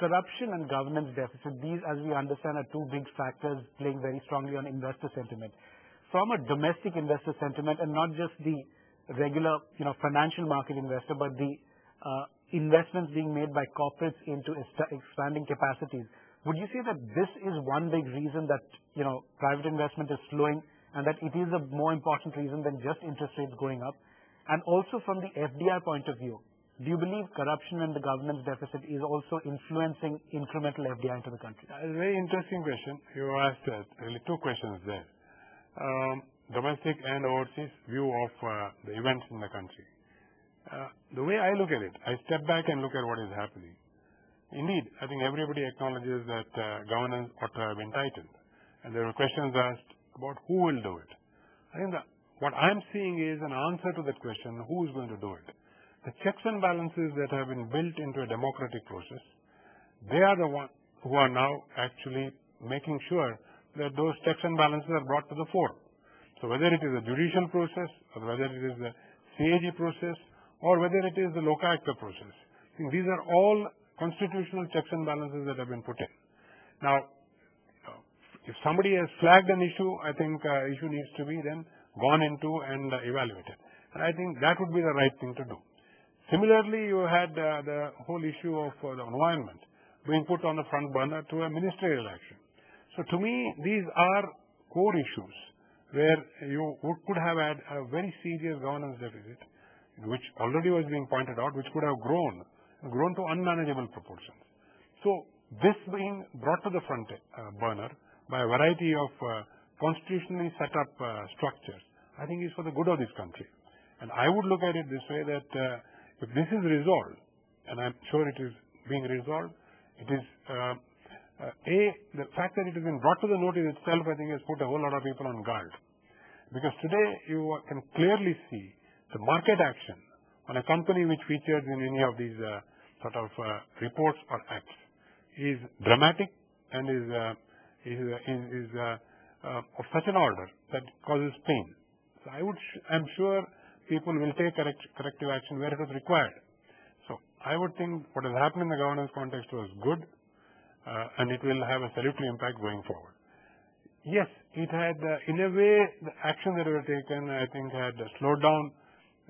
corruption and governance deficit, these, as we understand, are two big factors playing very strongly on investor sentiment. From a domestic investor sentiment, and not just the regular, financial market investor, but the investments being made by corporates into expanding capacities, would you say that this is one big reason that, private investment is slowing, and that it is a more important reason than just interest rates going up? And also from the FDI point of view, do you believe corruption and the governance deficit is also influencing incremental FDI into the country? That's a very interesting question. You asked really two questions there. Domestic and overseas view of the events in the country. The way I look at it, I step back and look at what is happening. Indeed, I think everybody acknowledges that governance ought to have been tightened. And there were questions asked about who will do it. I think what I'm seeing is an answer to that question, who is going to do it. The checks and balances that have been built into a democratic process, they are the ones who are now actually making sure that those checks and balances are brought to the fore. So whether it is a judicial process, or whether it is the CAG process, or whether it is the loca-acta process, I think these are all constitutional checks and balances that have been put in. Now, if somebody has flagged an issue, I think issue needs to be then gone into and evaluated. And I think that would be the right thing to do. Similarly, you had the whole issue of the environment being put on the front burner to a ministerial action. So to me, these are core issues where you could have had a very serious governance deficit, which already was being pointed out, which could have grown to unmanageable proportions. So this being brought to the front burner by a variety of constitutionally set up structures, I think is for the good of this country. And I would look at it this way, that if this is resolved, and I'm sure it is being resolved, it is the fact that it has been brought to the notice itself, I think, has put a whole lot of people on guard. Because today you can clearly see the market action on a company which features in any of these reports or acts is dramatic and is of such an order that causes pain. So I'm sure people will take corrective action where it was required. So I would think what has happened in the governance context was good, and it will have a salutary impact going forward. Yes, it had, in a way, the actions that were taken, I think, had slowed down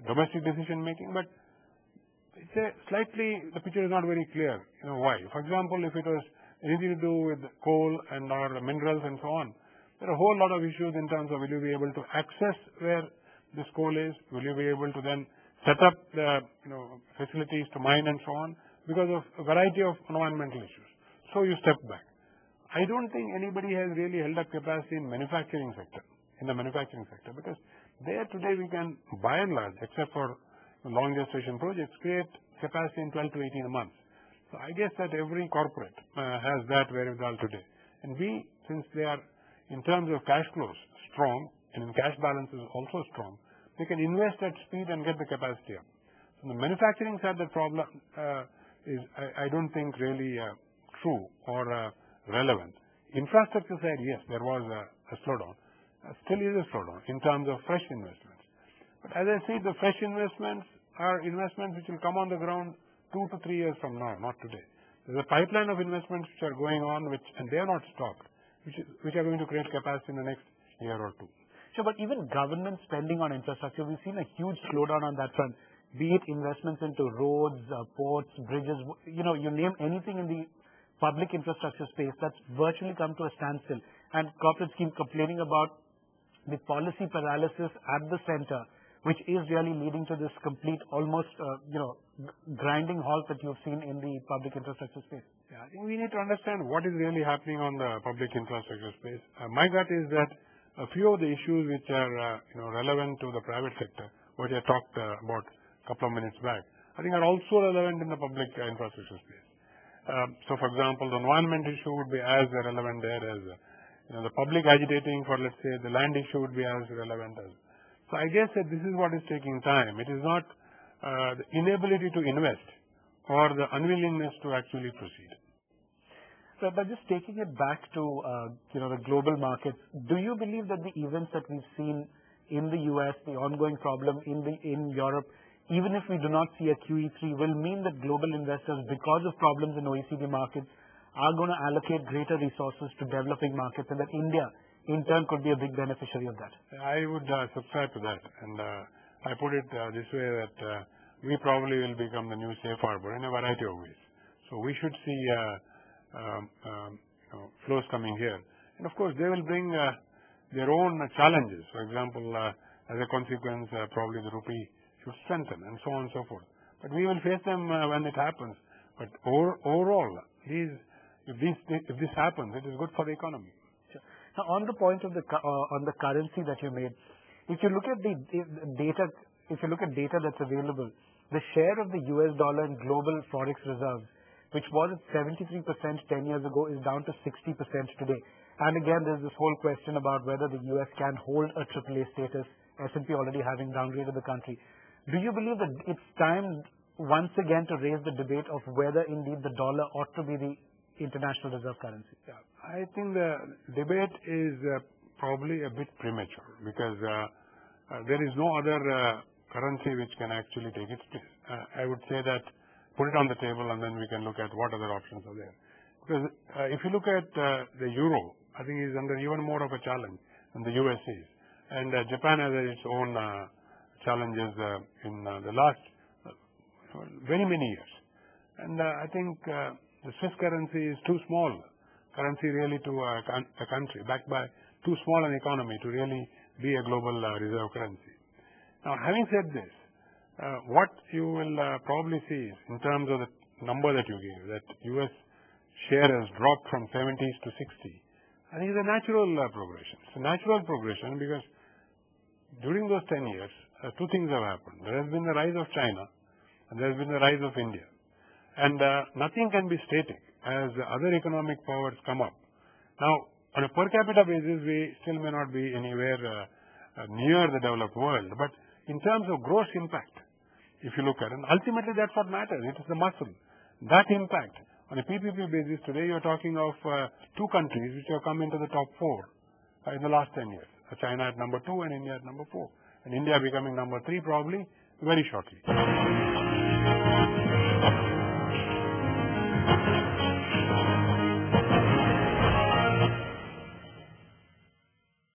domestic decision making, but it's the picture is not very clear. Why? For example, if it was anything to do with coal and or minerals and so on, there are a whole lot of issues in terms of will you be able to access where this coal is, will you be able to then set up the facilities to mine and so on, because of a variety of environmental issues. So you step back. I don't think anybody has really held up capacity in the manufacturing sector, because there today we can, by and large, except for long gestation projects, create capacity in 12 to 18 months. So I guess that every corporate has that wherewithal today. And we, since they are, in terms of cash flows, strong, and in cash balances also strong, they can invest at speed and get the capacity up. So the manufacturing side, the problem is, I don't think, really true or relevant. Infrastructure side, yes, there was a slowdown. Still is a slowdown in terms of fresh investments. But as I say, the fresh investments are investments which will come on the ground 2 to 3 years from now, not today. There's a pipeline of investments which are going on, and they are not stopped, which are going to create capacity in the next year or two. Sure, but even government spending on infrastructure, we've seen a huge slowdown on that front, be it investments into roads, ports, bridges, you name anything in the public infrastructure space, that's virtually come to a standstill. And corporates keep complaining about the policy paralysis at the center, which is really leading to this complete, almost, grinding halt that you've seen in the public infrastructure space. Yeah, I think we need to understand what is really happening on the public infrastructure space. My gut is that a few of the issues which are, relevant to the private sector, which I talked about a couple of minutes back, I think are also relevant in the public infrastructure space. So, for example, the environment issue would be as relevant there as the public agitating for, let's say, the land issue would be as relevant as. So I guess that this is what is taking time. It is not the inability to invest or the unwillingness to actually proceed. So, but just taking it back to the global markets, do you believe that the events that we've seen in the US, the ongoing problem in Europe, even if we do not see a QE3, will mean that global investors, because of problems in OECD markets, are going to allocate greater resources to developing markets, and that India, in turn, could be a big beneficiary of that? I would subscribe to that. And I put it this way, that we probably will become the new safe harbor in a variety of ways. So we should see flows coming here. And of course, they will bring their own challenges. For example, as a consequence, probably the rupee should strengthen, and so on and so forth. But we will face them when it happens. But overall, if this happens, it is good for the economy. Sure. Now, on the point of on the currency that you made, if you look at the data, that's available, the share of the US dollar in global forex reserves, which was at 73% 10 years ago, is down to 60% today. And again, there's this whole question about whether the US can hold a AAA status, S&P already having downgraded the country. Do you believe that it's time once again to raise the debate of whether indeed the dollar ought to be the international reserve currency? Yeah, I think the debate is probably a bit premature, because there is no other currency which can actually take its place. I would say that put it on the table, and then we can look at what other options are there. Because if you look at the euro, I think is under even more of a challenge than the US is. And Japan has its own challenges in the last very many years. And I think the Swiss currency is too small currency really to a country, backed by too small an economy to really be a global reserve currency. Now, having said this, what you will probably see is, in terms of the number that you gave, that US share has dropped from 70s to 60. I think it's a natural progression. It's a natural progression because during those 10 years, two things have happened. There has been the rise of China, and there has been the rise of India. And nothing can be static as other economic powers come up. Now, on a per capita basis, we still may not be anywhere near the developed world, but in terms of gross impact, if you look at it, and ultimately that's what matters. It is the muscle. That impact, on a PPP basis, today you're talking of two countries which have come into the top 4 in the last 10 years. China at number 2 and India at number 4. And India becoming number 3 probably very shortly.